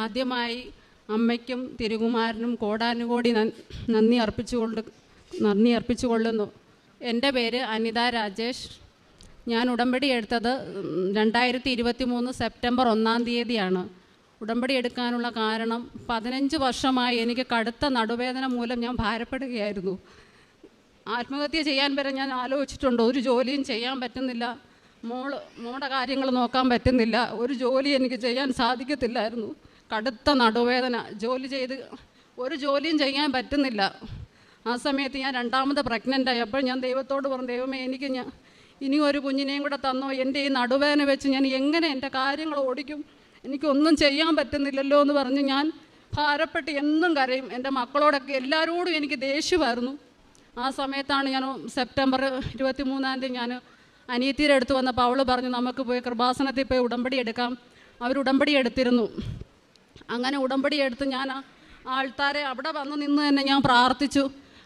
ആദ്യമായി അമ്മയ്ക്കും തിരുകുമാരനും കോടാനുകോടി നന്ദി അർപ്പിച്ചുകൊള്ളുന്നു. എൻ്റെ പേര് അനിത രാജേഷ്. ഞാൻ ഉടമ്പടി എടുത്തത് 2023 സെപ്റ്റംബർ 1-ാം തീയതിയാണ്. ഉടമ്പടി എടുക്കാനുള്ള കാരണം 15 വർഷമായി എനിക്ക് കടുത്ത നടുവേദന മൂലം ഞാൻ ഭാരപ്പെടുകയായിരുന്നു. ആത്മഹത്യ ചെയ്യാൻ വരെ ഞാൻ ആലോചിച്ചിട്ടുണ്ട്. ഒരു ജോലിയും ചെയ്യാൻ പറ്റുന്നില്ല. മോളുടെ കാര്യങ്ങൾ നോക്കാൻ പറ്റുന്നില്ല. ഒരു ജോലി എനിക്ക് ചെയ്യാൻ സാധിക്കത്തില്ലായിരുന്നു. കടുത്ത നടുവേദന, ഒരു ജോലിയും ചെയ്യാൻ പറ്റുന്നില്ല. ആ സമയത്ത് ഞാൻ 2ാമത് പ്രഗ്നൻ്റായി. അപ്പോൾ ഞാൻ ദൈവത്തോട് പറഞ്ഞു, ദൈവമേ എനിക്ക് ഇനി ഒരു കുഞ്ഞിനെയും കൂടെ തന്നോ. എൻ്റെ ഈ നടുവേദന വെച്ച് ഞാൻ എങ്ങനെ എൻ്റെ കാര്യങ്ങൾ ഓടിക്കും? എനിക്കൊന്നും ചെയ്യാൻ പറ്റുന്നില്ലല്ലോ എന്ന് പറഞ്ഞ് ഞാൻ ഭാരപ്പെട്ട് എന്നും കരയും. എൻ്റെ മക്കളോടൊക്കെ എല്ലാവരോടും എനിക്ക് ദേഷ്യമായിരുന്നു. ആ സമയത്താണ് ഞാൻ സെപ്റ്റംബർ 23-ാം തീയതി ഞാൻ അനിയത്തിയുടെ അടുത്ത് വന്നപ്പോൾ അവൾ പറഞ്ഞു, നമുക്ക് പോയി കൃപാസനത്തിൽ പോയി ഉടമ്പടി എടുക്കാം. അവർ ഉടമ്പടി എടുത്തിരുന്നു. അങ്ങനെ ഉടമ്പടി എടുത്ത് ഞാൻ ആൾക്കാരെ അവിടെ വന്ന് നിന്ന് തന്നെ ഞാൻ പ്രാർത്ഥിച്ചു.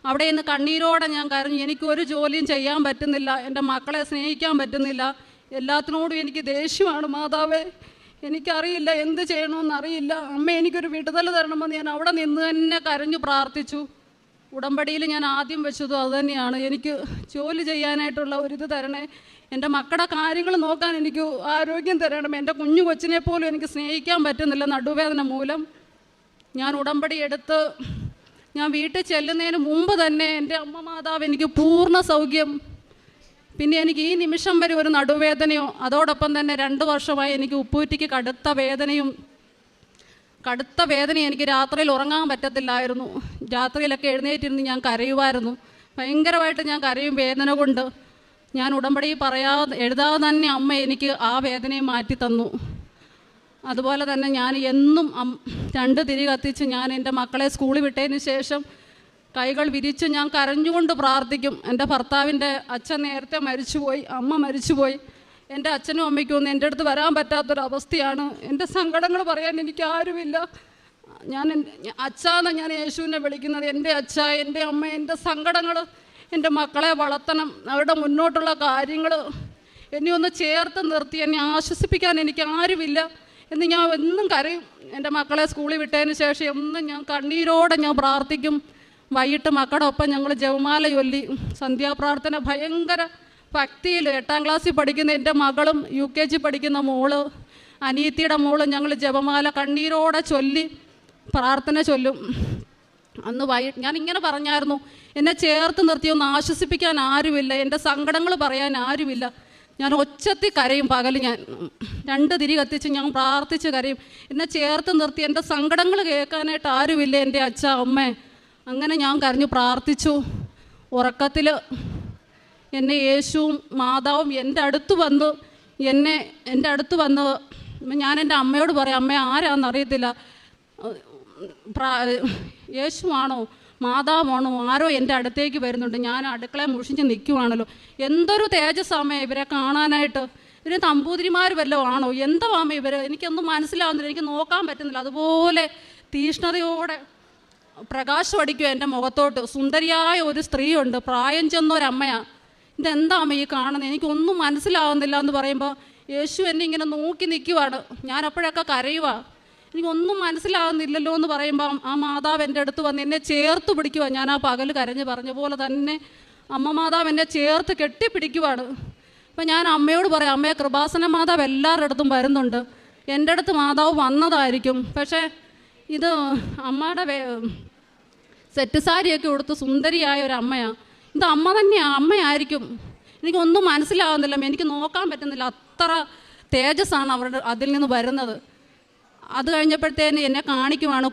അവിടെ നിന്ന് കണ്ണീരോടെ ഞാൻ കരഞ്ഞു. എനിക്കൊരു ജോലിയും ചെയ്യാൻ പറ്റുന്നില്ല. എൻ്റെ മക്കളെ സ്നേഹിക്കാൻ പറ്റുന്നില്ല. എല്ലാത്തിനോടും എനിക്ക് ദേഷ്യമാണ്. മാതാവേ, എനിക്കറിയില്ല എന്ത് ചെയ്യണമെന്നറിയില്ല. അമ്മ എനിക്കൊരു വിടുതൽ തരണമെന്ന് ഞാൻ അവിടെ നിന്ന് തന്നെ കരഞ്ഞു പ്രാർത്ഥിച്ചു. ഉടമ്പടിയിൽ ഞാൻ ആദ്യം വെച്ചതും അതുതന്നെയാണ്. എനിക്ക് ജോലി ചെയ്യാനായിട്ടുള്ള ഒരിത് തരണേ. എൻ്റെ മക്കളുടെ കാര്യങ്ങൾ നോക്കാൻ എനിക്ക് ആരോഗ്യം തരണം. എൻ്റെ കുഞ്ഞു കൊച്ചിനെ പോലും എനിക്ക് സ്നേഹിക്കാൻ പറ്റുന്നില്ല നടുവേദന മൂലം. ഞാൻ ഉടമ്പടി എടുത്ത് ഞാൻ വീട്ടിൽ ചെല്ലുന്നതിന് മുമ്പ് തന്നെ എൻ്റെ അമ്മ മാതാവ് എനിക്ക് പൂർണ്ണ സൗഖ്യം. പിന്നെ എനിക്ക് ഈ നിമിഷം വരെ ഒരു നടുവേദനയോ, അതോടൊപ്പം തന്നെ 2 വർഷമായി എനിക്ക് ഉപ്പൂറ്റിക്ക് കടുത്ത വേദന. എനിക്ക് രാത്രിയിൽ ഉറങ്ങാൻ പറ്റത്തില്ലായിരുന്നു. രാത്രിയിലൊക്കെ എഴുന്നേറ്റിരുന്ന് ഞാൻ കരയുമായിരുന്നു. ഭയങ്കരമായിട്ട് ഞാൻ കരയും വേദന കൊണ്ട്. ഞാൻ ഉടമ്പടി എഴുതാതെ തന്നെ അമ്മ എനിക്ക് ആ വേദനയെ മാറ്റി തന്നു. അതുപോലെ തന്നെ ഞാൻ എന്നും 2 തിരി കത്തിച്ച് ഞാൻ എൻ്റെ മക്കളെ സ്കൂളിൽ വിട്ടതിന് ശേഷം കൈകൾ വിരിച്ച് ഞാൻ കരഞ്ഞുകൊണ്ട് പ്രാർത്ഥിക്കും. എൻ്റെ ഭർത്താവിൻ്റെ അച്ഛൻ നേരത്തെ മരിച്ചുപോയി, അമ്മ മരിച്ചുപോയി. എൻ്റെ അച്ഛനും അമ്മയ്ക്കും ഒന്നും എൻ്റെ അടുത്ത് വരാൻ പറ്റാത്തൊരവസ്ഥയാണ്. എൻ്റെ സങ്കടങ്ങൾ പറയാൻ എനിക്ക് ആരുമില്ല. അച്ഛാന്ന് ഞാൻ യേശുവിനെ വിളിക്കുന്നത്. എൻ്റെ അച്ഛ, എൻ്റെ അമ്മ, എൻ്റെ സങ്കടങ്ങൾ, എൻ്റെ മക്കളെ വളർത്തണം, അവരുടെ മുന്നോട്ടുള്ള കാര്യങ്ങൾ എന്നെ ഒന്ന് ചേർത്ത് നിർത്തി എന്നെ ആശ്വസിപ്പിക്കാൻ എനിക്ക് ആരുമില്ല എന്ന് ഞാൻ എന്നും കരയും. എൻ്റെ മക്കളെ സ്കൂളിൽ വിട്ടതിന് ശേഷം എന്നും ഞാൻ കണ്ണീരോടെ ഞാൻ പ്രാർത്ഥിക്കും. വൈകിട്ട് മക്കളുടെ ഒപ്പം ഞങ്ങൾ ജപമാല ചൊല്ലി സന്ധ്യാപ്രാർത്ഥന ഭയങ്കര ഭക്തിയിൽ 8ാം ക്ലാസ്സിൽ പഠിക്കുന്ന എൻ്റെ മകളും UKG പഠിക്കുന്ന മോള്, അനിയത്തിയുടെ മോളും ഞങ്ങൾ ജപമാല കണ്ണീരോടെ ചൊല്ലി പ്രാർത്ഥന ചൊല്ലും. അന്ന് വൈകിട്ട് ഞാൻ ഇങ്ങനെ പറഞ്ഞായിരുന്നു, എന്നെ ചേർത്ത് നിർത്തി ഒന്ന് ആശ്വസിപ്പിക്കാൻ ആരുമില്ല, എൻ്റെ സങ്കടങ്ങൾ പറയാൻ ആരുമില്ല. ഞാൻ ഒച്ചത്തിൽ കരയും. പകൽ ഞാൻ 2 തിരി കത്തിച്ച് ഞാൻ പ്രാർത്ഥിച്ച് കരയും. എന്നെ ചേർത്ത് നിർത്തി എൻ്റെ സങ്കടങ്ങൾ കേൾക്കാനായിട്ട് ആരുമില്ല എൻ്റെ അച്ഛ, അമ്മ. അങ്ങനെ ഞാൻ കരഞ്ഞു പ്രാർത്ഥിച്ചു. ഉറക്കത്തിൽ എന്നെ യേശുവും മാതാവും എൻ്റെ അടുത്ത് വന്ന് ഞാൻ എൻ്റെ അമ്മയോട് പറയാം, അമ്മ ആരാന്നറിയത്തില്ല, യേശുവാണോ മാതാവാണോ ആരോ എൻ്റെ അടുത്തേക്ക് വരുന്നുണ്ട്. ഞാൻ അടുക്കളയെ മുഷിഞ്ഞ് നിൽക്കുവാണല്ലോ. എന്തൊരു തേജസ്സാമേ ഇവരെ കാണാനായിട്ട്. ഇവർ നമ്പൂതിരിമാർ വല്ലതും ആണോ? എന്തോ ആമ ഇവർ? എനിക്കൊന്നും മനസ്സിലാവുന്നില്ല, എനിക്ക് നോക്കാൻ പറ്റുന്നില്ല. അതുപോലെ തീഷ്ണതയോടെ പ്രകാശം അടിക്കുക എൻ്റെ മുഖത്തോട്ട്. സുന്ദരിയായ ഒരു സ്ത്രീയുണ്ട്, പ്രായം ചെന്നൊരമ്മയാണ്. ഇതെന്താ അമ്മ ഈ കാണുന്നത്? എനിക്കൊന്നും മനസ്സിലാവുന്നില്ല എന്ന് പറയുമ്പോൾ യേശു എന്നെ ഇങ്ങനെ നോക്കി നിൽക്കുവാണ്. ഞാൻ അപ്പോഴൊക്കെ കരയുക. എനിക്കൊന്നും മനസ്സിലാകുന്നില്ലല്ലോ എന്ന് പറയുമ്പോൾ ആ മാതാവ് എൻ്റെ അടുത്ത് വന്ന് എന്നെ ചേർത്ത് പിടിക്കുക. ഞാൻ ആ പകൽ കരഞ്ഞ് പറഞ്ഞ പോലെ തന്നെ അമ്മ മാതാവ് എന്നെ ചേർത്ത് കെട്ടിപ്പിടിക്കുവാണ്. അപ്പം ഞാൻ അമ്മയോട് പറയാം, അമ്മയെ കൃപാസന മാതാവ് എല്ലാവരുടെ അടുത്തും വരുന്നുണ്ട്, എൻ്റെ അടുത്ത് മാതാവ് വന്നതായിരിക്കും. പക്ഷേ ഇത് അമ്മയുടെ സെറ്റ് സാരിയൊക്കെ ഉടുത്ത് സുന്ദരിയായ ഒരു അമ്മയാണ്. ഇത് അമ്മ തന്നെയാണ്, അമ്മയായിരിക്കും. എനിക്കൊന്നും മനസ്സിലാകുന്നില്ല, എനിക്ക് നോക്കാൻ പറ്റുന്നില്ല. അത്ര തേജസ്സാണ് അവരുടെ അതിൽ നിന്ന് വരുന്നത്. അത് കഴിഞ്ഞപ്പോഴത്തേന് എന്നെ കാണിക്കുവാണ്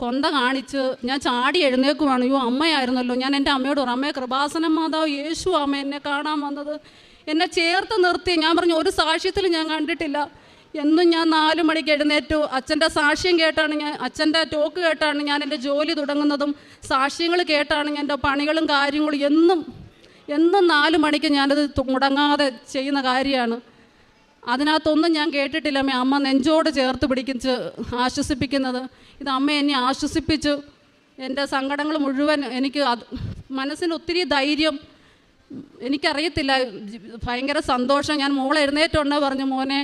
കൊന്ത കാണിച്ച് ഞാൻ ചാടി എഴുന്നേക്കുവാണ്. അയ്യോ അമ്മയായിരുന്നല്ലോ. ഞാൻ എൻ്റെ അമ്മയോട് പറഞ്ഞു, അമ്മയെ കൃപാസന മാതാവ് യേശു അമ്മ എന്നെ കാണാൻ വന്നത്. എന്നെ ചേർത്ത് നിർത്തി. ഞാൻ പറഞ്ഞു, ഒരു സാക്ഷ്യത്തിൽ ഞാൻ കണ്ടിട്ടില്ല. എന്നും ഞാൻ 4 മണിക്ക് എഴുന്നേറ്റു. അച്ഛൻ്റെ സാക്ഷ്യം കേട്ടാണ് അച്ഛൻ്റെ ടോക്ക് കേട്ടാണ് ഞാൻ എൻ്റെ ജോലി തുടങ്ങുന്നതും. സാക്ഷ്യങ്ങൾ കേട്ടാണ് ഞാൻ എൻ്റെ പണികളും കാര്യങ്ങളും എന്നും 4 മണിക്ക് ഞാനത് മുടങ്ങാതെ ചെയ്യുന്ന കാര്യമാണ്. അതിനകത്തൊന്നും ഞാൻ കേട്ടിട്ടില്ല അമ്മ നെഞ്ചോട് ചേർത്ത് പിടിച്ച് ആശ്വസിപ്പിക്കുന്നത്. ഇത് അമ്മ എന്നെ ആശ്വസിപ്പിച്ചു. എൻ്റെ സങ്കടങ്ങൾ മുഴുവൻ എനിക്ക് മനസ്സിന് ഒത്തിരി ധൈര്യം. എനിക്കറിയത്തില്ല, ഭയങ്കര സന്തോഷം. ഞാൻ മോളെ എഴുന്നേറ്റുണ്ടോ പറഞ്ഞു, മോനെ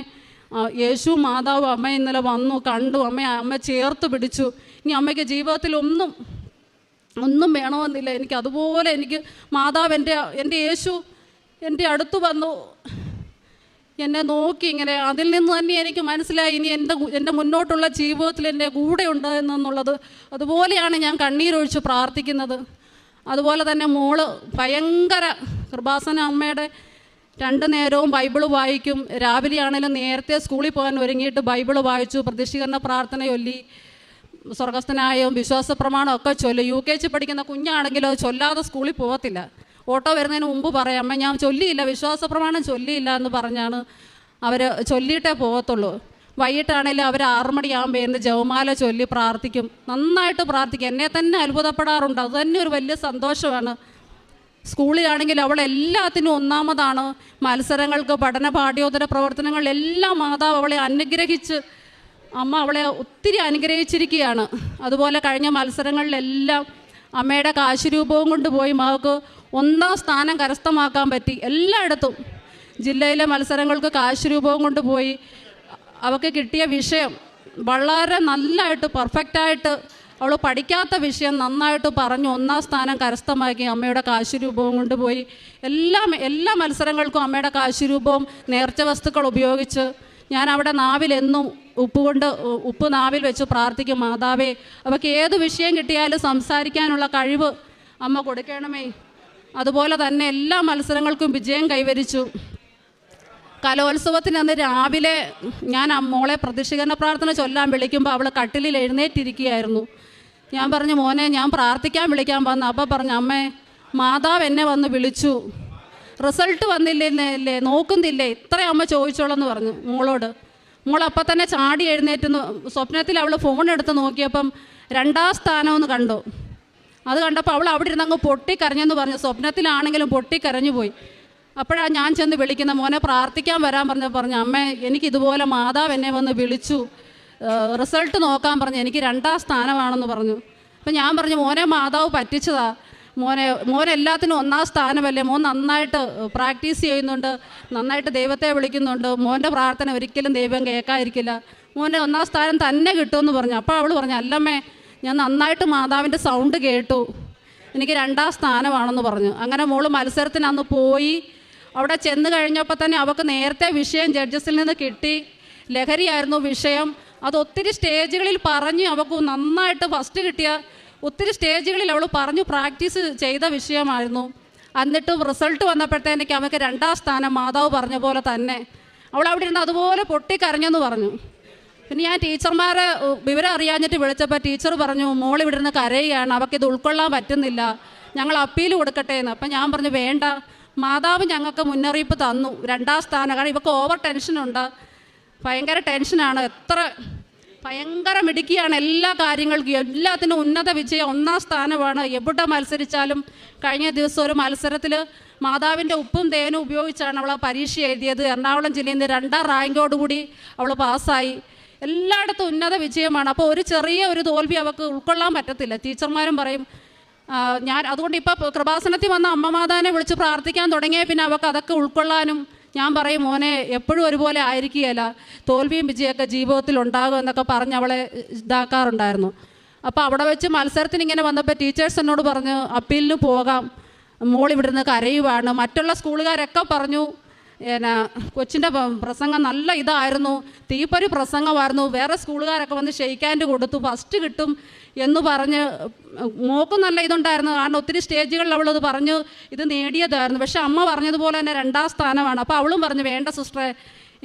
യേശു മാതാവ് അമ്മ ഇന്നലെ വന്നു കണ്ടു, അമ്മ ചേർത്ത് പിടിച്ചു. ഇനി അമ്മയ്ക്ക് ജീവിതത്തിൽ ഒന്നും വേണമെന്നില്ല. എനിക്ക് അതുപോലെ എനിക്ക് മാതാവ് എൻ്റെ യേശു എൻ്റെ അടുത്ത് വന്നു, എന്നെ നോക്കി ഇങ്ങനെ. അതിൽ നിന്ന് തന്നെ എനിക്ക് മനസ്സിലായി ഇനി എൻ്റെ മുന്നോട്ടുള്ള ജീവിതത്തിൽ എൻ്റെ കൂടെ ഉണ്ട് എന്നുള്ളത്. അതുപോലെയാണ് ഞാൻ കണ്ണീരൊഴിച്ച് പ്രാർത്ഥിക്കുന്നത്. അതുപോലെ തന്നെ മോള് ഭയങ്കര കൃപാസന അമ്മയുടെ 2 നേരവും ബൈബിള് വായിക്കും. രാവിലെ ആണെങ്കിലും നേരത്തെ സ്കൂളിൽ പോകാൻ ഒരുങ്ങിയിട്ട് ബൈബിള് വായിച്ചു, പ്രതിഷ്ഠീകരണ പ്രാർത്ഥന ചൊല്ലി, സ്വർഗസ്ഥനായ വിശ്വാസ പ്രമാണം ഒക്കെ ചൊല്ലി. UKG പഠിക്കുന്ന കുഞ്ഞാണെങ്കിലും അത് ചൊല്ലാതെ സ്കൂളിൽ പോകത്തില്ല. ഓട്ടോ വരുന്നതിന് മുമ്പ് പറയാം, അമ്മ ഞാൻ ചൊല്ലിയില്ല, വിശ്വാസ പ്രമാണം ചൊല്ലിയില്ല എന്ന് പറഞ്ഞാണ് അവർ ചൊല്ലിയിട്ടേ പോകത്തുള്ളൂ. വൈകിട്ടാണെങ്കിലും അവർ 6 മണിയാകുമ്പോൾ എന്ന് ജപമാല ചൊല്ലി പ്രാർത്ഥിക്കും. നന്നായിട്ട് പ്രാർത്ഥിക്കും. എന്നെ തന്നെ അത്ഭുതപ്പെടാറുണ്ട്. അത് തന്നെ ഒരു വലിയ സന്തോഷമാണ്. സ്കൂളിലാണെങ്കിൽ അവൾ എല്ലാത്തിനും ഒന്നാമതാണ്. മത്സരങ്ങൾക്ക്, പഠന പാഠ്യോത്തര പ്രവർത്തനങ്ങളിലെല്ലാം മാതാവ് അവളെ അനുഗ്രഹിച്ച്, അമ്മ അവളെ ഒത്തിരി അനുഗ്രഹിച്ചിരിക്കുകയാണ്. അതുപോലെ കഴിഞ്ഞ മത്സരങ്ങളിലെല്ലാം അമ്മയുടെ കാശുരൂപവും കൊണ്ടുപോയി മകൾക്ക് 1ാം സ്ഥാനം കരസ്ഥമാക്കാൻ പറ്റി. എല്ലായിടത്തും ജില്ലയിലെ മത്സരങ്ങൾക്ക് കാശുരൂപവും കൊണ്ടുപോയി. അവൾക്ക് കിട്ടിയ വിഷയം വളരെ നല്ലതായിട്ട് പെർഫെക്റ്റായിട്ട്, അവൾ പഠിക്കാത്ത വിഷയം നന്നായിട്ട് പറഞ്ഞു 1ാം സ്ഥാനം കരസ്ഥമാക്കി. അമ്മയുടെ കാശുരൂപവും കൊണ്ടുപോയി. എല്ലാ മത്സരങ്ങൾക്കും അമ്മയുടെ കാശുരൂപവും നേർച്ച വസ്തുക്കൾ ഉപയോഗിച്ച് ഞാൻ അവിടെ നാവിലെന്നും ഉപ്പ് നാവിൽ വെച്ച് പ്രാർത്ഥിക്കും, മാതാവേ അവൾക്ക് ഏത് വിഷയം കിട്ടിയാലും സംസാരിക്കാനുള്ള കഴിവ് അമ്മ കൊടുക്കണമേ. അതുപോലെ തന്നെ എല്ലാ മത്സരങ്ങൾക്കും വിജയം കൈവരിച്ചു. കലോത്സവത്തിന് അന്ന് രാവിലെ ഞാൻ മോളെ പ്രതിഷ്ഠീകരണ പ്രാർത്ഥന ചൊല്ലാൻ വിളിക്കുമ്പോൾ അവൾ കട്ടിലിൽ എഴുന്നേറ്റിരിക്കുകയായിരുന്നു. ഞാൻ പറഞ്ഞു, മോനെ ഞാൻ പ്രാർത്ഥിക്കാൻ വിളിക്കാൻ വന്നു. അപ്പോൾ പറഞ്ഞു, അമ്മേ മാതാവ് എന്നെ വന്ന് വിളിച്ചു, റിസൾട്ട് വന്നില്ലേ, നോക്കുന്നില്ലേ, ഇത്രയും അമ്മ ചോദിച്ചോളെന്ന് പറഞ്ഞു മോളോട്. മോളപ്പം തന്നെ ചാടി എഴുന്നേറ്റ് സ്വപ്നത്തിൽ അവൾ ഫോൺ എടുത്ത് നോക്കിയപ്പം 2ാം സ്ഥാനമെന്ന് കണ്ടു. അത് കണ്ടപ്പോൾ അവൾ അവിടെ ഇരുന്ന് അങ്ങ് പൊട്ടിക്കരഞ്ഞെന്ന് പറഞ്ഞു. സ്വപ്നത്തിലാണെങ്കിലും പൊട്ടിക്കരഞ്ഞു പോയി. അപ്പോഴാണ് ഞാൻ ചെന്ന് വിളിക്കുന്ന, മോനെ പ്രാർത്ഥിക്കാൻ വരാൻ പറഞ്ഞു, അമ്മേ എനിക്കിതുപോലെ മാതാവ് എന്നെ വന്ന് വിളിച്ചു, റിസൾട്ട് നോക്കാൻ പറഞ്ഞു, എനിക്ക് 2ാം സ്ഥാനമാണെന്ന് പറഞ്ഞു. അപ്പം ഞാൻ പറഞ്ഞു, മോനെ മാതാവ് പറ്റിച്ചതാ, മോനെ എല്ലാത്തിനും 1ാം സ്ഥാനമല്ലേ, മോൻ നന്നായിട്ട് പ്രാക്ടീസ് ചെയ്യുന്നുണ്ട്, നന്നായിട്ട് ദൈവത്തെ വിളിക്കുന്നുണ്ട്, മോൻ്റെ പ്രാർത്ഥന ഒരിക്കലും ദൈവം കേൾക്കാതിരിക്കില്ല, മോനെ 1ാം സ്ഥാനം തന്നെ കിട്ടുമെന്ന് പറഞ്ഞു. അപ്പോൾ അവൾ പറഞ്ഞു, അല്ലമ്മേ ഞാൻ നന്നായിട്ട് മാതാവിൻ്റെ സൗണ്ട് കേട്ടു, എനിക്ക് 2ാം സ്ഥാനമാണെന്ന് പറഞ്ഞു. അങ്ങനെ മോള് മത്സരത്തിന് അന്ന് പോയി. അവിടെ ചെന്ന് കഴിഞ്ഞപ്പോൾ തന്നെ അവൾക്ക് നേരത്തെ വിഷയം ജഡ്ജസിൽ നിന്ന് കിട്ടി. ലഹരിയായിരുന്നു വിഷയം. അത് ഒത്തിരി സ്റ്റേജുകളിൽ പറഞ്ഞ് അവൾക്ക് നന്നായിട്ട് ഫസ്റ്റ് കിട്ടിയ ഒത്തിരി സ്റ്റേജുകളിൽ അവൾ പറഞ്ഞു പ്രാക്ടീസ് ചെയ്ത വിഷയമായിരുന്നു. എന്നിട്ട് റിസൾട്ട് വന്നപ്പോഴത്തേക്ക് അവൾക്ക് 2ാം സ്ഥാനം മാതാവ് പറഞ്ഞ പോലെ തന്നെ. അവൾ അവിടെ ഇരുന്ന് അതുപോലെ പൊട്ടിക്കരഞ്ഞെന്ന് പറഞ്ഞു. പിന്നെ ഞാൻ ടീച്ചർമാരെ വിവരം അറിയാഞ്ഞിട്ട് വിളിച്ചപ്പോൾ ടീച്ചർ പറഞ്ഞു, മോൾ ഇവിടെ നിന്ന് കരയുകയാണ്, അവൾക്കിത് ഉൾക്കൊള്ളാൻ പറ്റുന്നില്ല, ഞങ്ങൾ അപ്പീൽ കൊടുക്കട്ടെ എന്ന്. അപ്പം ഞാൻ പറഞ്ഞു, വേണ്ട, മാതാവ് ഞങ്ങൾക്ക് മുന്നറിയിപ്പ് തന്നു 2ാം സ്ഥാനം. കാരണം ഇവൾക്ക് ഓവർ ടെൻഷനുണ്ട്, ഭയങ്കര ടെൻഷനാണ്, ഭയങ്കര മിടുക്കിയാണ് എല്ലാ കാര്യങ്ങൾക്കും, എല്ലാത്തിനും ഉന്നത വിജയം 1ാം സ്ഥാനമാണ്. എവിടെ മത്സരിച്ചാലും കഴിഞ്ഞ ദിവസം ഒരു മത്സരത്തിൽ മാതാവിൻ്റെ ഉപ്പും തേനും ഉപയോഗിച്ചാണ് അവൾ പരീക്ഷ എഴുതിയത്. എറണാകുളം ജില്ലയിൽ നിന്ന് 2ാം റാങ്കോടുകൂടി അവൾ പാസ്സായി. എല്ലായിടത്തും ഉന്നത വിജയമാണ്. അപ്പോൾ ഒരു ചെറിയ തോൽവി അവൾക്ക് ഉൾക്കൊള്ളാൻ പറ്റത്തില്ല. ടീച്ചർമാരും പറയും, അതുകൊണ്ട് ഇപ്പോൾ കൃപാസനത്തിൽ വന്ന അമ്മ മാതാവിനെ വിളിച്ച് പ്രാർത്ഥിക്കാൻ തുടങ്ങിയ പിന്നെ അവൾക്ക് അതൊക്കെ ഉൾക്കൊള്ളാനും. ഞാൻ പറയും, മോനെ എപ്പോഴും ഒരുപോലെ ആയിരിക്കുകയല്ല, തോൽവിയും വിജയമൊക്കെ ജീവിതത്തിൽ ഉണ്ടാകും എന്നൊക്കെ പറഞ്ഞ് അവളെ ഇതാക്കാറുണ്ടായിരുന്നു. അപ്പോൾ അവിടെ വെച്ച് മത്സരത്തിന് ഇങ്ങനെ വന്നപ്പോൾ ടീച്ചേഴ്സ് എന്നോട് പറഞ്ഞു, അപ്പീലിന് പോകാം, മോൾ ഇവിടുന്ന് കരയുവാണ്. മറ്റുള്ള സ്കൂളുകാരൊക്കെ പറഞ്ഞു, കൊച്ചിൻ്റെ പ്രസംഗം നല്ല ഇതായിരുന്നു, തീപ്പൊരി പ്രസംഗമായിരുന്നു, വേറെ സ്കൂളുകാരൊക്കെ വന്ന് ഷെയ്ക്കാൻഡ് കൊടുത്തു, ഫസ്റ്റ് കിട്ടും എന്ന് പറഞ്ഞ് മോക്കും നല്ല ഇതുണ്ടായിരുന്നു. കാരണം ഒത്തിരി സ്റ്റേജുകളിൽ അവളത് പറഞ്ഞു ഇത് നേടിയതായിരുന്നു. പക്ഷെ അമ്മ പറഞ്ഞതുപോലെ തന്നെ 2ാം സ്ഥാനമാണ്. അപ്പോൾ അവളും പറഞ്ഞു, വേണ്ട സിസ്റ്ററെ,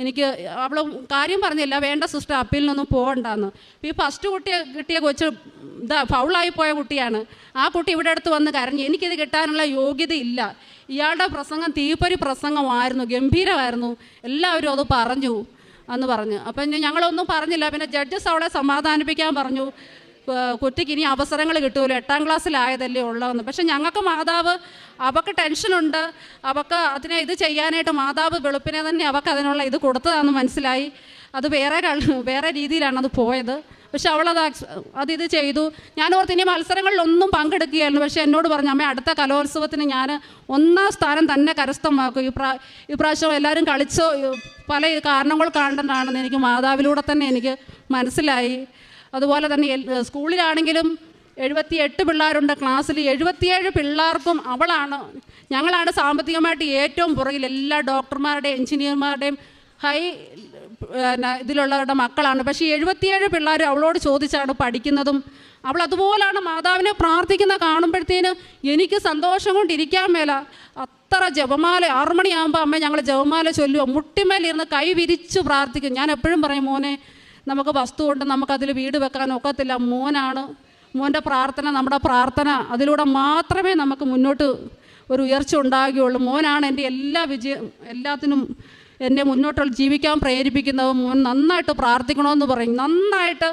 എനിക്ക് അവൾ കാര്യം പറഞ്ഞില്ല, വേണ്ട സിസ്റ്റർ അപ്പീലിനൊന്നും പോകണ്ടെന്ന്. അപ്പോൾ ഈ ഫസ്റ്റ് കിട്ടിയ കൊച്ച് ഫൗളായി പോയ കുട്ടിയാണ്. ആ കുട്ടി ഇവിടെ അടുത്ത് വന്ന് കരഞ്ഞു, എനിക്കിത് കിട്ടാനുള്ള യോഗ്യതയില്ല, ഇയാളുടെ പ്രസംഗം തീപ്പൊരി പ്രസംഗമായിരുന്നു, ഗംഭീരമായിരുന്നു, എല്ലാവരും അത് പറഞ്ഞു എന്ന് പറഞ്ഞു. അപ്പം ഞങ്ങളൊന്നും പറഞ്ഞില്ല. പിന്നെ ജഡ്ജസ് അവളെ സമാധാനിപ്പിക്കാൻ പറഞ്ഞു, കുട്ടിക്ക് ഇനി അവസരങ്ങൾ കിട്ടുമല്ലോ, 8ാം ക്ലാസ്സിലായതല്ലേ ഉള്ളതെന്ന്. പക്ഷെ ഞങ്ങൾക്ക് മാതാവ്, അവൾക്ക് ടെൻഷനുണ്ട്, അവൾക്ക് അതിനെ ഇത് ചെയ്യാനായിട്ട് മാതാവ് വെളുപ്പിനെ തന്നെ അവൾക്ക് അതിനുള്ള ഇത് കൊടുത്തതാണെന്ന് മനസ്സിലായി. അത് വേറെ രീതിയിലാണ് അത് പോയത്. പക്ഷെ അവളത് ഇത് ചെയ്തു. ഞാൻ ഓർത്ത് ഇനി മത്സരങ്ങളിലൊന്നും പങ്കെടുക്കുകയായിരുന്നു. പക്ഷെ എന്നോട് പറഞ്ഞു, അമ്മ അടുത്ത കലോത്സവത്തിന് ഞാൻ 1ാം സ്ഥാനം തന്നെ കരസ്ഥമാക്കും. ഇപ്രാവശ്യം എല്ലാവരും കളിച്ചോ പല കാരണങ്ങൾ കാണേണ്ടതാണെന്ന് എനിക്ക് മാതാവിലൂടെ തന്നെ എനിക്ക് മനസ്സിലായി. അതുപോലെ തന്നെ സ്കൂളിലാണെങ്കിലും 78 പിള്ളേരുണ്ട്. ക്ലാസ്സിൽ 77 പിള്ളേർക്കും ഞങ്ങളാണ് സാമ്പത്തികമായിട്ട് ഏറ്റവും പുറകിൽ. എല്ലാ ഡോക്ടർമാരുടെയും എഞ്ചിനീയർമാരുടെയും ഹൈ ഇതിലുള്ളവരുടെ മക്കളാണ്. പക്ഷേ 77 പിള്ളേർ അവളോട് ചോദിച്ചാണ് പഠിക്കുന്നതും. അവൾ അതുപോലാണ് മാതാവിനെ പ്രാർത്ഥിക്കുന്ന കാണുമ്പോഴത്തേന് എനിക്ക് സന്തോഷം കൊണ്ടിരിക്കാൻ മേല. അത്ര ജപമാല 6 മണിയാകുമ്പോൾ അമ്മ ഞങ്ങൾ ജപമാല ചൊല്ലുക, മുട്ടിമേലിരുന്ന് കൈ വിരിച്ച് പ്രാർത്ഥിക്കും. ഞാൻ എപ്പോഴും പറയും, മോനെ നമുക്ക് വസ്തു കൊണ്ട് നമുക്കതിൽ വീട് വെക്കാൻ ഒക്കത്തില്ല. മോൻ്റെ പ്രാർത്ഥന നമ്മുടെ പ്രാർത്ഥന, അതിലൂടെ മാത്രമേ നമുക്ക് മുന്നോട്ട് ഒരു ഉയർച്ച ഉണ്ടാകുകയുള്ളൂ. മോനാണ് എൻ്റെ എല്ലാത്തിനും എന്നെ മുന്നോട്ട് ജീവിക്കാൻ പ്രേരിപ്പിക്കുന്നത്. മോൻ നന്നായിട്ട് പ്രാർത്ഥിക്കണമെന്ന് പറയും. നന്നായിട്ട്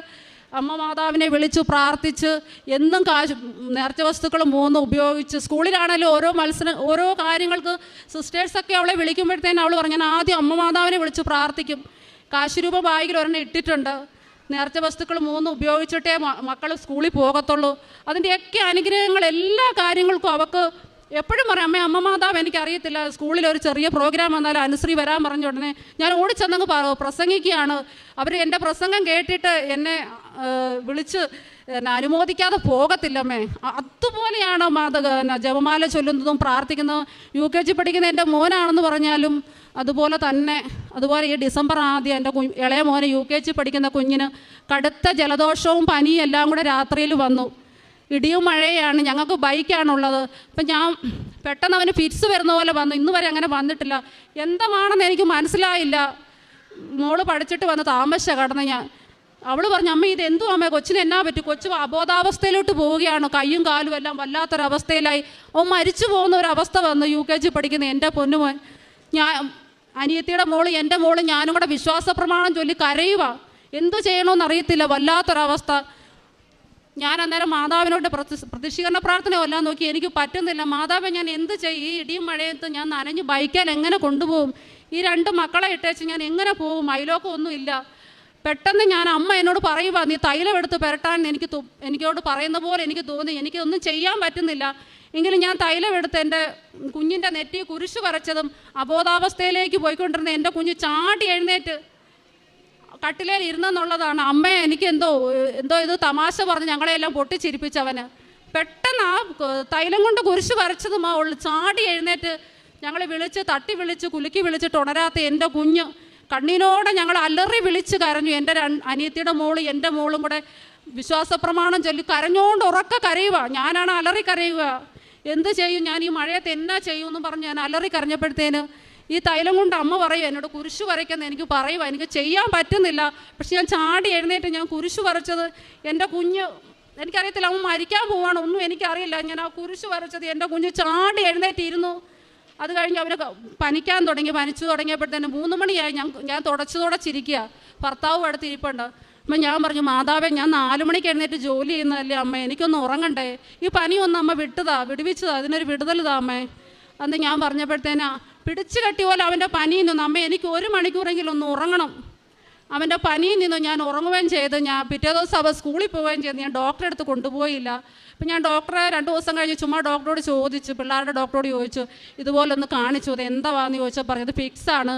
അമ്മ മാതാവിനെ വിളിച്ച് പ്രാർത്ഥിച്ച് എന്നും നേർച്ച വസ്തുക്കൾ 3 ഉപയോഗിച്ച് സ്കൂളിലാണെങ്കിലും ഓരോ കാര്യങ്ങൾക്ക് സിസ്റ്റേഴ്സൊക്കെ അവളെ വിളിക്കുമ്പോഴത്തേനും അവൾ പറഞ്ഞു, ഞാൻ ആദ്യം അമ്മ മാതാവിനെ വിളിച്ച് പ്രാർത്ഥിക്കും. കാശുരൂപ ബാഗിൽ ഒരെണ്ണം ഇട്ടിട്ടുണ്ട്. നേർച്ച വസ്തുക്കൾ 3 ഉപയോഗിച്ചിട്ടേ മക്കൾ സ്കൂളിൽ പോകത്തുള്ളൂ. അതിൻ്റെയൊക്കെ അനുഗ്രഹങ്ങൾ എല്ലാ കാര്യങ്ങൾക്കും അവൾക്ക് എപ്പോഴും പറയാം, അമ്മ മാതാവ് എനിക്കറിയത്തില്ല, സ്കൂളിൽ ഒരു ചെറിയ പ്രോഗ്രാം വന്നാലും അനുശ്രീ വരാൻ പറഞ്ഞ ഉടനെ ഞാൻ ഓടിച്ചെന്നങ്ങ് പ്രസംഗിക്കുകയാണ്. അവർ എൻ്റെ പ്രസംഗം കേട്ടിട്ട് എന്നെ വിളിച്ച് അനുമോദിക്കാതെ പോകത്തില്ലമ്മേ. അതുപോലെയാണ് ജപമാല ചൊല്ലുന്നതും പ്രാർത്ഥിക്കുന്നതും. UKG പഠിക്കുന്ന എൻ്റെ മോനാണെന്ന് പറഞ്ഞാലും അതുപോലെ ഈ ഡിസംബർ 1 എൻ്റെ ഇളയ മോനെ UKG പഠിക്കുന്ന കുഞ്ഞിന് കടുത്ത ജലദോഷവും പനിയും എല്ലാം കൂടെ രാത്രിയിൽ വന്നു. ഇടിയും മഴയാണ്, ഞങ്ങൾക്ക് ബൈക്കാണുള്ളത്. അപ്പം ഞാൻ പെട്ടെന്ന് അവന് ഫിറ്റ്സ് വരുന്ന പോലെ വന്നു. ഇന്ന് വരെ അങ്ങനെ വന്നിട്ടില്ല. എന്താണെന്ന് എനിക്ക് മനസ്സിലായില്ല. മോള് പഠിച്ചിട്ട് വന്ന് താമസിച്ച കടന്ന് അവൾ പറഞ്ഞു, അമ്മ ഇതെന്തു അമ്മ, കൊച്ചിന് എന്നാ പറ്റും? കൊച്ചു അബോധാവസ്ഥയിലോട്ട് പോവുകയാണ്, കയ്യും കാലും എല്ലാം വല്ലാത്തൊരവസ്ഥയിലായി. അവൻ മരിച്ചു പോകുന്ന ഒരവസ്ഥ വന്നു. UKG പഠിക്കുന്ന എൻ്റെ പൊന്നുമോൻ. അനിയത്തിയുടെ മോള് എൻ്റെ മോള് ഞാനും കൂടെ വിശ്വാസ പ്രമാണം ചൊല്ലി കരയുക. എന്തു ചെയ്യണമെന്ന് അറിയത്തില്ല, വല്ലാത്തൊരവസ്ഥ. ഞാൻ അന്നേരം മാതാവിനോട് പ്രതിഷ്ഠീകരണ പ്രാർത്ഥന എല്ലാം നോക്കി, എനിക്ക് പറ്റുന്നില്ല. മാതാവെ ഞാൻ എന്ത് ചെയ്യും? ഈ ഇടിയും മഴയത്ത് ഞാൻ നനഞ്ഞ് ബൈക്കാൻ എങ്ങനെ കൊണ്ടുപോകും? ഈ 2 മക്കളെ ഇട്ടേച്ച് ഞാൻ എങ്ങനെ പോകും? അയലോക്കമൊന്നുമില്ല. പെട്ടെന്ന് അമ്മ എന്നോട് പറയുക, നീ തൈലം എടുത്ത് പുരട്ടാൻ എനിക്കോട് പറയുന്ന പോലെ എനിക്ക് തോന്നി. എനിക്കൊന്നും ചെയ്യാൻ പറ്റുന്നില്ല. എങ്കിലും ഞാൻ തൈലം എടുത്ത് എൻ്റെ കുഞ്ഞിൻ്റെ നെറ്റി കുരിശ് വരച്ചതും അബോധാവസ്ഥയിലേക്ക് പോയിക്കൊണ്ടിരുന്ന എൻ്റെ കുഞ്ഞ് ചാടി എഴുന്നേറ്റ് കട്ടിലേൽ ഇരുന്നെന്നുള്ളതാണ്. അമ്മ എനിക്ക് എന്തോ ഇത് തമാശ പറഞ്ഞ് ഞങ്ങളെല്ലാം പൊട്ടിച്ചിരിപ്പിച്ചവന്. പെട്ടെന്ന് ആ തൈലം കൊണ്ട് കുരിശ് വരച്ചതും ചാടി എഴുന്നേറ്റ് ഞങ്ങളെ തട്ടി വിളിച്ച് കുലുക്കി വിളിച്ചിട്ട് ഉണരാത്ത എൻ്റെ കുഞ്ഞ് കണ്ണീനോടെ ഞങ്ങൾ അലറി വിളിച്ച് കരഞ്ഞു. എൻ്റെ അനിയത്തിയുടെ മോള് എൻ്റെ മോളും കൂടെ വിശ്വാസപ്രമാണം ചൊല്ലി കരഞ്ഞോണ്ട് ഉറക്കെ കരയുക. ഞാനാണ് അലറി കരയുക. എന്ത് ചെയ്യും ഞാൻ? ഈ മഴയത്ത് എന്നാ ചെയ്യുമെന്ന് പറഞ്ഞ് ഞാൻ അലറി കരഞ്ഞപ്പോഴത്തേന് ഈ തൈലം കൊണ്ട് അമ്മ പറയും, എന്നോട് കുരിശ് വരയ്ക്കുന്ന എനിക്ക് പറയുക, എനിക്ക് ചെയ്യാൻ പറ്റുന്നില്ല. പക്ഷെ ഞാൻ ചാടി എഴുന്നേറ്റ് ഞാൻ കുരിശ് വരച്ചത് എൻ്റെ കുഞ്ഞ്, എനിക്കറിയത്തില്ല അവൻ മരിക്കാൻ പോവാണ്, ഒന്നും എനിക്കറിയില്ല. ഞാൻ ആ കുരിശ് വരച്ചത് എൻ്റെ കുഞ്ഞ് ചാടി എഴുന്നേറ്റിരുന്നു. അത് കഴിഞ്ഞ് അവന് പനിച്ചു തുടങ്ങിയപ്പോഴത്തേന് 3 മണിയായി. ഞാൻ തുടച്ചിരിക്കുക. ഭർത്താവും അടുത്ത് ഇരിപ്പുണ്ട്. അപ്പം ഞാൻ പറഞ്ഞു, മാതാവേ ഞാൻ 4 മണിക്ക് എഴുന്നേറ്റ് ജോലി ചെയ്യുന്നതല്ലേ അമ്മ, എനിക്കൊന്ന് ഉറങ്ങണ്ടേ? ഈ പനിയൊന്നും അമ്മ വിടുവിച്ചതാ, അതിനൊരു വിടുതലിതാ അമ്മേ. അന്ന് ഞാൻ പറഞ്ഞപ്പോഴത്തേനാ പിടിച്ചു കെട്ടി പോലെ അവൻ്റെ പനിയിൽ നിന്നു. അമ്മ എനിക്ക് 1 മണിക്കൂറെങ്കിലും ഒന്ന് ഉറങ്ങണം. അവൻ്റെ പനിയിൽ നിന്ന് ഞാൻ ഉറങ്ങുകയും ചെയ്ത്. ഞാൻ പിറ്റേ ദിവസം അവ സ്കൂളിൽ പോവുകയും ചെയ്തു. ഞാൻ ഡോക്ടറെ അടുത്ത് കൊണ്ടുപോയില്ല. അപ്പം ഞാൻ ഡോക്ടറെ 2 ദിവസം കഴിഞ്ഞ് ചുമ്മാ ഡോക്ടറോട് ചോദിച്ചു, പിള്ളേരുടെ ഡോക്ടറോട് ചോദിച്ചു, ഇതുപോലെ ഒന്ന് കാണിച്ചു. അത് എന്താവാന്ന് ചോദിച്ചാൽ പറഞ്ഞത് ഫിക്സാണ്.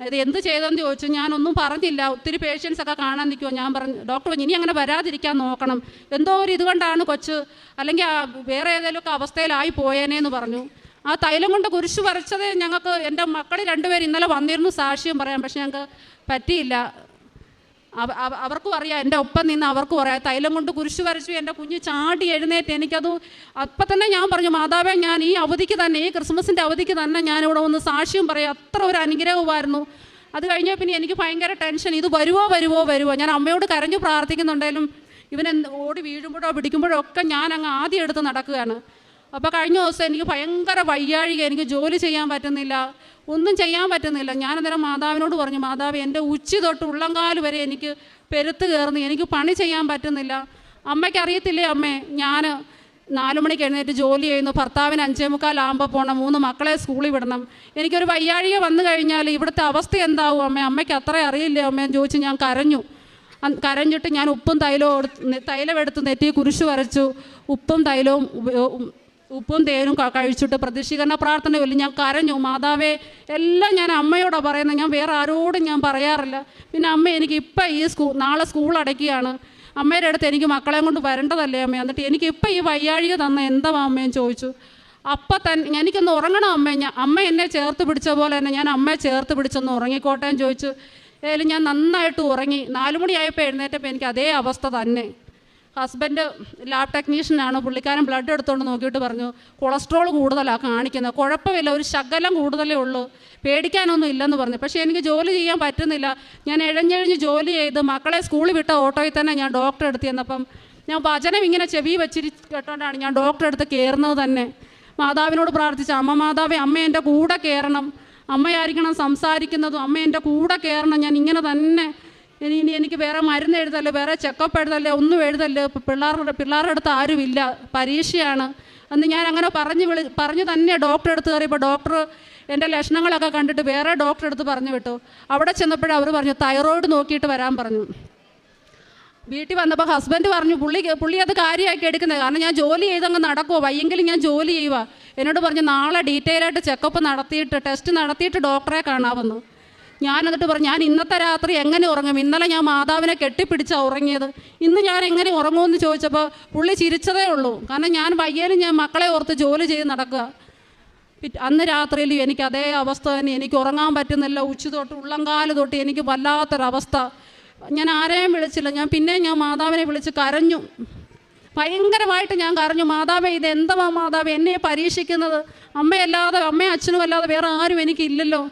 ഇത് എന്ത് ചെയ്തെന്ന് ചോദിച്ചു. ഞാനൊന്നും പറഞ്ഞില്ല. ഒത്തിരി പേഷ്യൻസൊക്കെ കാണാൻ നിൽക്കുമോ. ഞാൻ പറഞ്ഞു, ഡോക്ടർ ഇനി അങ്ങനെ വരാതിരിക്കാൻ നോക്കണം, എന്തോ ഒരു ഇതുകൊണ്ടാണ് കൊച്ച്, അല്ലെങ്കിൽ വേറെ ഏതെങ്കിലുമൊക്കെ അവസ്ഥയിലായി പോയേനേന്ന് പറഞ്ഞു. ആ തൈലം കൊണ്ട് കുരിശ് വരച്ചത് ഞങ്ങൾക്ക്, എൻ്റെ മക്കൾ 2 പേര് ഇന്നലെ വന്നിരുന്നു സാക്ഷ്യം പറയാം. പക്ഷെ ഞങ്ങൾക്ക് പറ്റിയില്ല. അവർക്കും അറിയാം, എൻ്റെ ഒപ്പം നിന്ന് അവർക്കും അറിയാം. തൈലം കൊണ്ട് കുരിശ് വരച്ചു. എൻ്റെ കുഞ്ഞ് ചാടി എഴുന്നേറ്റ്. എനിക്കത് അപ്പം തന്നെ ഞാൻ പറഞ്ഞു, മാതാവേ ഞാൻ ഈ അവധിക്ക് തന്നെ, ഈ ക്രിസ്മസിൻ്റെ അവധിക്ക് തന്നെ ഞാനിവിടെ ഒന്ന് സാക്ഷ്യം പറയാം. അത്ര ഒരു അനുഗ്രഹമായിരുന്നു. അത് കഴിഞ്ഞാൽ പിന്നെ എനിക്ക് ഭയങ്കര ടെൻഷൻ, ഇത് വരുമോ. ഞാൻ അമ്മയോട് കരഞ്ഞു പ്രാർത്ഥിക്കുന്നുണ്ടെങ്കിലും ഇവൻ ഓടി വീഴുമ്പോഴോ പിടിക്കുമ്പോഴോ ഒക്കെ ഞാൻ അങ്ങ് ആദ്യം എടുത്ത് നടക്കുകയാണ്. അപ്പോൾ കഴിഞ്ഞ ദിവസം എനിക്ക് ഭയങ്കര വയ്യാഴിക, എനിക്ക് ജോലി ചെയ്യാൻ പറ്റുന്നില്ല, ഒന്നും ചെയ്യാൻ പറ്റുന്നില്ല. ഞാനന്നേരം മാതാവിനോട് പറഞ്ഞു, മാതാവ് എൻ്റെ ഉച്ചി തൊട്ട് ഉള്ളംകാല് വരെ എനിക്ക് പെരുത്ത് കയറുന്നു, എനിക്ക് പണി ചെയ്യാൻ പറ്റുന്നില്ല. അമ്മയ്ക്ക് അറിയത്തില്ലേ അമ്മേ, ഞാൻ 4 മണിക്ക് എഴുന്നേറ്റ് ജോലി ചെയ്യുന്നു, ഭർത്താവിന് 5:45 ആകുമ്പോൾ പോകണം, 3 മക്കളെ സ്കൂളിൽ വിടണം. എനിക്കൊരു വയ്യാഴിക വന്നു കഴിഞ്ഞാൽ ഇവിടുത്തെ അവസ്ഥ എന്താവും അമ്മേ, അമ്മയ്ക്ക് അത്രയും അറിയില്ലേ അമ്മയെന്ന് ചോദിച്ച് ഞാൻ കരഞ്ഞു. കരഞ്ഞിട്ട് ഞാൻ തൈലം എടുത്ത് നെറ്റി കുരിശ് വരച്ചു. ഉപ്പും തേനും കഴിച്ചിട്ട് പ്രതീക്ഷീകരണ പ്രാർത്ഥന ചൊല്ലി ഞാൻ കരഞ്ഞു. മാതാവേ, എല്ലാം ഞാൻ അമ്മയോടാണ് പറയുന്നത്, ഞാൻ വേറെ ആരോടും ഞാൻ പറയാറില്ല. പിന്നെ അമ്മ, എനിക്ക് ഇപ്പം നാളെ സ്കൂൾ അടയ്ക്കുകയാണ്, അമ്മയുടെ അടുത്ത് എനിക്ക് മക്കളെയും കൊണ്ട് വരേണ്ടതല്ലേ അമ്മ, എന്നിട്ട് എനിക്കിപ്പം ഈ വയ്യാഴിക തന്ന എന്താ അമ്മയും ചോദിച്ചു. അപ്പം തന്നെ എനിക്കൊന്ന് ഉറങ്ങണം അമ്മ, അമ്മ എന്നെ ചേർത്ത് പിടിച്ച പോലെ തന്നെ ഞാൻ അമ്മയെ ചേർത്ത് പിടിച്ചൊന്ന് ഉറങ്ങിക്കോട്ടെ എന്ന് ചോദിച്ചു. ഏതായാലും ഞാൻ നന്നായിട്ട് ഉറങ്ങി. 4 മണിയായപ്പോൾ എഴുന്നേറ്റപ്പോൾ എനിക്ക് അതേ അവസ്ഥ തന്നെ. ഹസ്ബൻഡ് ലാബ് ടെക്നീഷ്യനാണ്. പുള്ളിക്കാരൻ ബ്ലഡ് എടുത്തുകൊണ്ട് നോക്കിയിട്ട് പറഞ്ഞു, കൊളസ്ട്രോൾ കൂടുതലാണ് കാണിക്കുന്നത്, കുഴപ്പമില്ല, ഒരു ശകലം കൂടുതലേ ഉള്ളൂ, പേടിക്കാനൊന്നും ഇല്ലെന്ന് പറഞ്ഞു. പക്ഷേ എനിക്ക് ജോലി ചെയ്യാൻ പറ്റുന്നില്ല. ഞാൻ ഇഴഞ്ഞിഴഞ്ഞ് ജോലി ചെയ്ത് മക്കളെ സ്കൂളിൽ വിട്ട ഓട്ടോയിൽ തന്നെ ഞാൻ ഡോക്ടറെ അടുത്ത് ചെന്നപ്പം ഞാൻ വചനം ഇങ്ങനെ ചെവി കേട്ടോണ്ടാണ് ഞാൻ ഡോക്ടറെ അടുത്ത് കയറുന്നത് തന്നെ. മാതാവിനോട് പ്രാർത്ഥിച്ച, അമ്മ മാതാവേ, അമ്മ എൻ്റെ കൂടെ കയറണം, അമ്മയായിരിക്കണം സംസാരിക്കുന്നതും, അമ്മ എൻ്റെ കൂടെ കയറണം, ഞാൻ ഇങ്ങനെ തന്നെ, ഇനി എനിക്ക് വേറെ മരുന്ന് എഴുതല്ലേ, വേറെ ചെക്കപ്പ് എഴുതല്ലേ, ഒന്നും എഴുതല്ലേ, പിള്ളേരുടെ അടുത്ത് ആരുമില്ല, പരീക്ഷയാണ് എന്ന് ഞാൻ അങ്ങനെ പറഞ്ഞു തന്നെ ഡോക്ടറെ അടുത്ത് കയറിയപ്പോൾ ഡോക്ടർ എൻ്റെ ലക്ഷണങ്ങളൊക്കെ കണ്ടിട്ട് വേറെ ഡോക്ടറെ അടുത്ത് പറഞ്ഞു വിട്ടു. അവിടെ ചെന്നപ്പോഴും അവർ പറഞ്ഞു തൈറോയിഡ് നോക്കിയിട്ട് വരാൻ പറഞ്ഞു. വീട്ടിൽ വന്നപ്പോൾ ഹസ്ബൻഡ് പറഞ്ഞു, പുള്ളി അത് കാര്യമാക്കി എടുക്കുന്നത്, കാരണം ഞാൻ ജോലി ചെയ്തങ്ങ് നടക്കുമോ, വയ്യെങ്കിലും ഞാൻ ജോലി ചെയ്യുക. എന്നോട് പറഞ്ഞു നാളെ ഡീറ്റെയിൽ ആയിട്ട് ചെക്കപ്പ് നടത്തിയിട്ട് ടെസ്റ്റ് നടത്തിയിട്ട് ഡോക്ടറെ കാണാമെന്ന്. ഞാൻ എന്നിട്ട് പറഞ്ഞു, ഞാൻ ഇന്നത്തെ രാത്രി എങ്ങനെ ഉറങ്ങും, ഇന്നലെ ഞാൻ മാതാവിനെ കെട്ടിപ്പിടിച്ചാണ് ഉറങ്ങിയത്, ഇന്ന് ഞാൻ എങ്ങനെ ഉറങ്ങുമെന്ന് ചോദിച്ചപ്പോൾ പുള്ളി ചിരിച്ചതേ ഉള്ളൂ. കാരണം ഞാൻ വയ്യാലും ഞാൻ മക്കളെ ഓർത്ത് ജോലി ചെയ്ത് നടക്കുക. അന്ന് രാത്രിയിൽ എനിക്ക് അതേ അവസ്ഥ തന്നെ, എനിക്ക് ഉറങ്ങാൻ പറ്റുന്നില്ല, ഉച്ച തൊട്ട് ഉള്ളംകാല് തൊട്ട് എനിക്ക് വല്ലാത്തൊരവസ്ഥ. ഞാൻ ആരെയും വിളിച്ചില്ല, ഞാൻ മാതാവിനെ വിളിച്ച് കരഞ്ഞു, ഭയങ്കരമായിട്ട് ഞാൻ കരഞ്ഞു. മാതാവേ, ഇത് എന്താ മാതാവേ എന്നെ പരീക്ഷിക്കുന്നത്, അമ്മയും അച്ഛനും അല്ലാതെ വേറെ ആരും എനിക്കില്ലല്ലോ,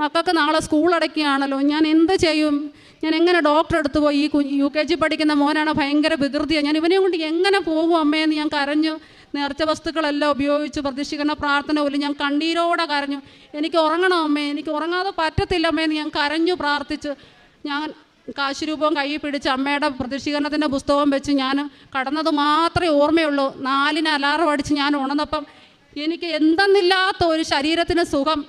മക്കൾക്ക് നാളെ സ്കൂൾ അടയ്ക്കുകയാണല്ലോ, ഞാൻ എന്ത് ചെയ്യും, ഞാൻ എങ്ങനെ ഡോക്ടറെ അടുത്ത് പോയി, ഈ UKG പഠിക്കുന്ന മോനാണ്, ഭയങ്കര വികൃതിയാണ്, ഞാൻ ഇവനെ കൊണ്ട് എങ്ങനെ പോകും അമ്മയെന്ന് ഞാൻ കരഞ്ഞു. നേർച്ച വസ്തുക്കളെല്ലാം ഉപയോഗിച്ച് പ്രതീക്ഷിക്കുന്ന പ്രാർത്ഥന പോലും ഞാൻ കണ്ണീരോടെ കരഞ്ഞു. എനിക്ക് ഉറങ്ങണം അമ്മേ, എനിക്ക് ഉറങ്ങാതെ പറ്റത്തില്ല അമ്മയെന്ന് ഞാൻ കരഞ്ഞു പ്രാർത്ഥിച്ച്. ഞാൻ കാശുരൂപവും കയ്യിൽ പിടിച്ച് അമ്മയുടെ പ്രതീക്ഷീകരണത്തിൻ്റെ പുസ്തകം വെച്ച് ഞാൻ കടന്നത് മാത്രമേ ഓർമ്മയുള്ളൂ. 4-ന് അലാറം അടിച്ച് ഞാൻ ഉണർന്നപ്പം എനിക്ക് എന്തെന്നില്ലാത്ത ഒരു ശരീരത്തിന് സുഖം,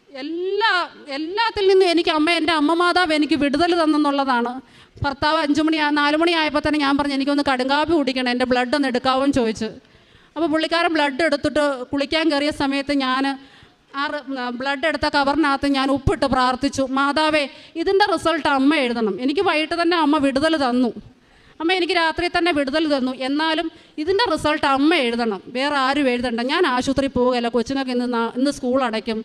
എല്ലാത്തിൽ നിന്നും എനിക്ക് എൻ്റെ അമ്മ മാതാവ് എനിക്ക് വിടുതൽ തന്നെന്നുള്ളതാണ്. ഭർത്താവ് 4 മണിയായപ്പോൾ തന്നെ ഞാൻ പറഞ്ഞു, എനിക്കൊന്ന് കടുങ്കാപ്പി കുടിക്കണം, എൻ്റെ ബ്ലഡ് ഒന്ന് എടുക്കാവോ ചോദിച്ചു. അപ്പോൾ പുള്ളിക്കാരൻ ബ്ലഡ് എടുത്തിട്ട് കുളിക്കാൻ കയറിയ സമയത്ത് ഞാൻ ബ്ലഡ് എടുത്ത കവറിനകത്ത് ഞാൻ ഉപ്പിട്ട് പ്രാർത്ഥിച്ചു, മാതാവേ, ഇതിൻ്റെ റിസൾട്ട് അമ്മ എഴുതണം, എനിക്ക് വൈകിട്ട് തന്നെ അമ്മ വിടുതൽ തന്നു, അമ്മ എനിക്ക് രാത്രി തന്നെ വിടുതൽ തന്നു, എന്നാലും ഇതിൻ്റെ റിസൾട്ട് അമ്മ എഴുതണം, വേറെ ആരും എഴുതണ്ട, ഞാൻ ആശുപത്രി പോവുകയില്ല, കൊച്ചുങ്ങൾക്ക് ഇന്ന് സ്കൂൾ അടയ്ക്കും,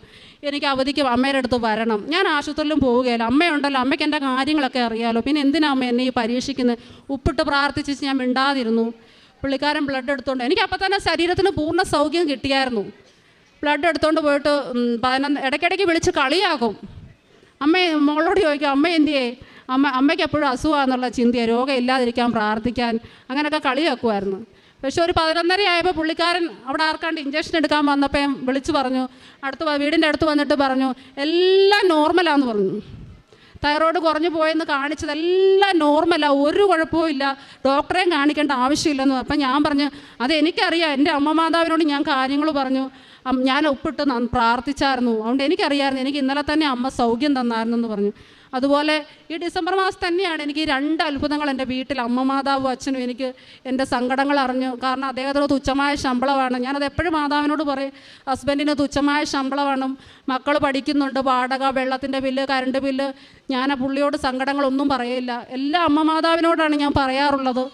എനിക്ക് അവധിക്ക് അമ്മയുടെ അടുത്ത് വരണം, ഞാൻ ആശുപത്രിയിലും പോവുകയില്ല, അമ്മയുണ്ടല്ലോ, അമ്മയ്ക്ക് എൻ്റെ കാര്യങ്ങളൊക്കെ അറിയാമല്ലോ, പിന്നെ എന്തിനാ അമ്മ എന്നെ ഈ പരീക്ഷിക്കുന്നത്. ഉപ്പിട്ട് പ്രാർത്ഥിച്ച് ഞാൻ മിണ്ടാതിരുന്നു. പുള്ളിക്കാരൻ ബ്ലഡ് എടുത്തുകൊണ്ട് എനിക്ക് അപ്പം തന്നെ ശരീരത്തിന് പൂർണ്ണ സൗഖ്യം കിട്ടിയായിരുന്നു. ബ്ലഡ് എടുത്തുകൊണ്ട് പോയിട്ട് ഇടയ്ക്കിടയ്ക്ക് വിളിച്ച് കളിയാക്കും. മോളോട് ചോദിക്കും, അമ്മ എന്തിയേ, അമ്മയ്ക്ക് എപ്പോഴും അസുഖമാണെന്നുള്ള ചിന്തയാണ്, രോഗം ഇല്ലാതിരിക്കാൻ പ്രാർത്ഥിക്കാൻ, അങ്ങനെയൊക്കെ കളിയാക്കുമായിരുന്നു. പക്ഷെ ഒരു 11:30 ആയപ്പോൾ പുള്ളിക്കാരൻ അവിടെ ആർക്കാണ്ട് ഇഞ്ചക്ഷൻ എടുക്കാൻ വന്നപ്പോൾ വിളിച്ചു പറഞ്ഞു, വീടിൻ്റെ അടുത്ത് വന്നിട്ട് പറഞ്ഞു, എല്ലാം നോർമലാന്ന് പറഞ്ഞു, തൈറോയ്ഡ് കുറഞ്ഞു പോയെന്ന് കാണിച്ചതെല്ലാം നോർമലാണ്, ഒരു കുഴപ്പവും ഇല്ല, ഡോക്ടറെയും കാണിക്കേണ്ട ആവശ്യമില്ലെന്ന്. അപ്പം ഞാൻ പറഞ്ഞു, അതെനിക്കറിയാം, എൻ്റെ അമ്മ മാതാവിനോട് ഞാൻ കാര്യങ്ങൾ പറഞ്ഞു, ഞാൻ ഒപ്പിട്ട് പ്രാർത്ഥിച്ചായിരുന്നു, അതുകൊണ്ട് എനിക്കറിയാമായിരുന്നു, എനിക്ക് ഇന്നലെ തന്നെ അമ്മ സൗഖ്യം തന്നായിരുന്നു എന്ന് പറഞ്ഞു. അതുപോലെ ഈ ഡിസംബർ മാസം തന്നെയാണ് എനിക്ക് 2 അത്ഭുതങ്ങൾ എൻ്റെ വീട്ടിൽ, അമ്മ മാതാവും അച്ഛനും എനിക്ക് എൻ്റെ സങ്കടങ്ങൾ അറിഞ്ഞു. കാരണം അദ്ദേഹത്തിന് തുച്ഛമായ ശമ്പളമാണ്, ഞാനത് എപ്പോഴും മാതാവിനോട് പറയും, ഹസ്ബൻഡിന് തുച്ഛമായ ശമ്പളമാണ്, മക്കൾ പഠിക്കുന്നുണ്ട്, വാടക, വെള്ളത്തിൻ്റെ ബില്ല്, കറണ്ട് ബില്ല്, ഞാൻ പുള്ളിയോട് സങ്കടങ്ങളൊന്നും പറയില്ല, എല്ലാം അമ്മ മാതാവിനോടാണ് ഞാൻ പറയാറുള്ളത്.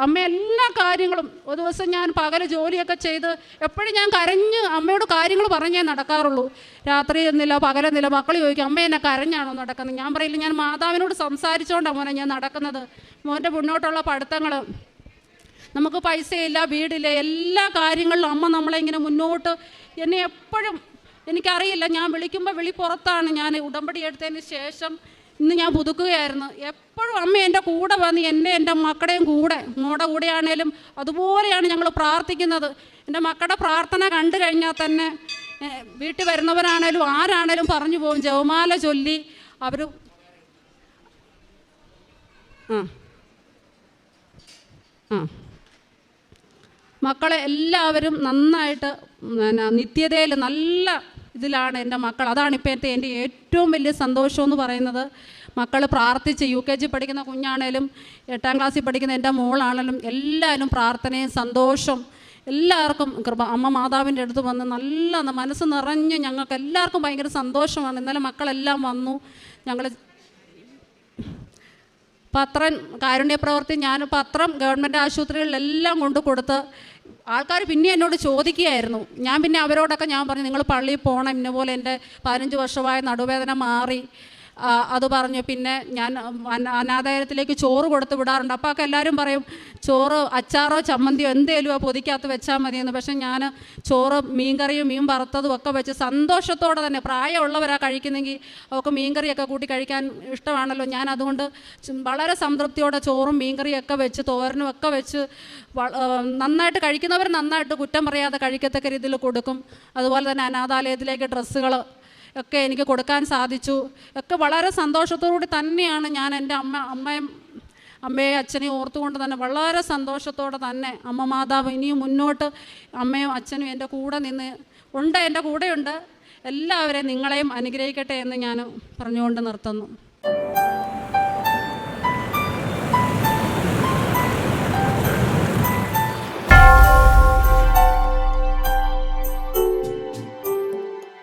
അമ്മ എല്ലാ കാര്യങ്ങളും, ഒരു ദിവസം ഞാൻ പകൽ ജോലിയൊക്കെ ചെയ്ത് എപ്പോഴും ഞാൻ കരഞ്ഞ് അമ്മയോട് കാര്യങ്ങൾ പറഞ്ഞേ നടക്കാറുള്ളൂ, രാത്രി എന്നില്ല പകലെന്നില്ല. മക്കൾ ചോദിക്കും, അമ്മ എന്നെ കരഞ്ഞാണോ നടക്കുന്നത്, ഞാൻ പറയില്ല, ഞാൻ മാതാവിനോട് സംസാരിച്ചുകൊണ്ടാണ് മോനെ ഞാൻ നടക്കുന്നത്. മോൻ്റെ മുന്നോട്ടുള്ള പഠിത്തങ്ങൾ, നമുക്ക് പൈസയില്ല, വീടില്ല, എല്ലാ കാര്യങ്ങളിലും അമ്മ നമ്മളെ ഇങ്ങനെ മുന്നോട്ട്, എന്നെ എപ്പോഴും, എനിക്കറിയില്ല, ഞാൻ വിളിക്കുമ്പോൾ വിളി പുറത്താണ്. ഞാൻ ഉടമ്പടി എടുത്തതിന് ശേഷം ഇന്ന് ഞാൻ പുതുക്കുകയായിരുന്നു, എപ്പോഴും അമ്മ എൻ്റെ കൂടെ വന്ന് എൻ്റെ മക്കളുടെയും കൂടെ, മോടെ കൂടെയാണേലും അതുപോലെയാണ് ഞങ്ങൾ പ്രാർത്ഥിക്കുന്നത്. എൻ്റെ മക്കളുടെ പ്രാർത്ഥന കണ്ടു കഴിഞ്ഞാൽ തന്നെ വീട്ടിൽ വരുന്നവരാണേലും ആരാണേലും പറഞ്ഞു പോകും, ജപമാല ചൊല്ലി അവർ മക്കളെ എല്ലാവരും നന്നായിട്ട് നിത്യതയിൽ നല്ല ഇതിലാണ് എൻ്റെ മക്കൾ. അതാണിപ്പോൾ എൻ്റെ ഏറ്റവും വലിയ സന്തോഷമെന്ന് പറയുന്നത്. മക്കൾ പ്രാർത്ഥിച്ച് UKG പഠിക്കുന്ന കുഞ്ഞാണേലും 8ാം ക്ലാസ്സിൽ പഠിക്കുന്ന എൻ്റെ മോളാണേലും എല്ലാവരും പ്രാർത്ഥനയും സന്തോഷം എല്ലാവർക്കും കൃപ. അമ്മ മാതാവിൻ്റെ അടുത്ത് വന്ന് നല്ല മനസ്സ് നിറഞ്ഞ് ഞങ്ങൾക്ക് എല്ലാവർക്കും ഭയങ്കര സന്തോഷമാണ്. ഇന്നലെ മക്കളെല്ലാം വന്നു. ഞങ്ങൾ പത്രം കാരുണ്യ പ്രവൃത്തി ഞാൻ പത്രം ഗവൺമെൻറ് ആശുപത്രികളിലെല്ലാം കൊണ്ട് കൊടുത്ത് ആൾക്കാർ പിന്നെ എന്നോട് ചോദിക്കുകയായിരുന്നു. ഞാൻ പിന്നെ അവരോടൊക്കെ ഞാൻ പറഞ്ഞു, നിങ്ങൾ പള്ളിയിൽ പോകണം, ഇന്നപോലെ എൻ്റെ 15 വർഷമായ നടുവേദന മാറി അത് പറഞ്ഞു. പിന്നെ ഞാൻ അനാഥാലയത്തിലേക്ക് ചോറ് കൊടുത്ത് വിടാറുണ്ട്. അപ്പോൾ ഒക്കെ എല്ലാവരും പറയും ചോറ് അച്ചാറോ ചമ്മന്തിയോ എന്തേലും പൊതിക്കകത്ത് വെച്ചാൽ മതിയെന്ന്. പക്ഷേ ഞാൻ ചോറ് മീൻകറിയും മീൻ വറുത്തതും ഒക്കെ വെച്ച് സന്തോഷത്തോടെ തന്നെ, പ്രായമുള്ളവരാണ് കഴിക്കുന്നെങ്കിൽ അവർക്ക് മീൻകറിയൊക്കെ കൂട്ടി കഴിക്കാൻ ഇഷ്ടമാണല്ലോ, ഞാൻ അതുകൊണ്ട് വളരെ സംതൃപ്തിയോടെ ചോറും മീൻകറിയൊക്കെ വെച്ച് തോരനും ഒക്കെ വെച്ച് നന്നായിട്ട് കഴിക്കുന്നവർ നന്നായിട്ട് കുറ്റം പറയാതെ കഴിക്കത്തക്ക രീതിയിൽ കൊടുക്കും. അതുപോലെ തന്നെ അനാഥാലയത്തിലേക്ക് ഡ്രസ്സുകൾ ഒക്കെ എനിക്ക് കൊടുക്കാൻ സാധിച്ചു. ഒക്കെ വളരെ സന്തോഷത്തോടുകൂടി തന്നെയാണ് ഞാൻ എൻ്റെ അമ്മയെ അച്ഛനെയും ഓർത്തുകൊണ്ട് തന്നെ വളരെ സന്തോഷത്തോടെ തന്നെ അമ്മ മാതാവ് ഇനിയും മുന്നോട്ട് അമ്മയും അച്ഛനും എൻ്റെ കൂടെ ഉണ്ട്, എൻ്റെ കൂടെയുണ്ട്. എല്ലാവരെയും നിങ്ങളെയും അനുഗ്രഹിക്കട്ടെ എന്ന് ഞാൻ പറഞ്ഞുകൊണ്ട് നിർത്തുന്നു.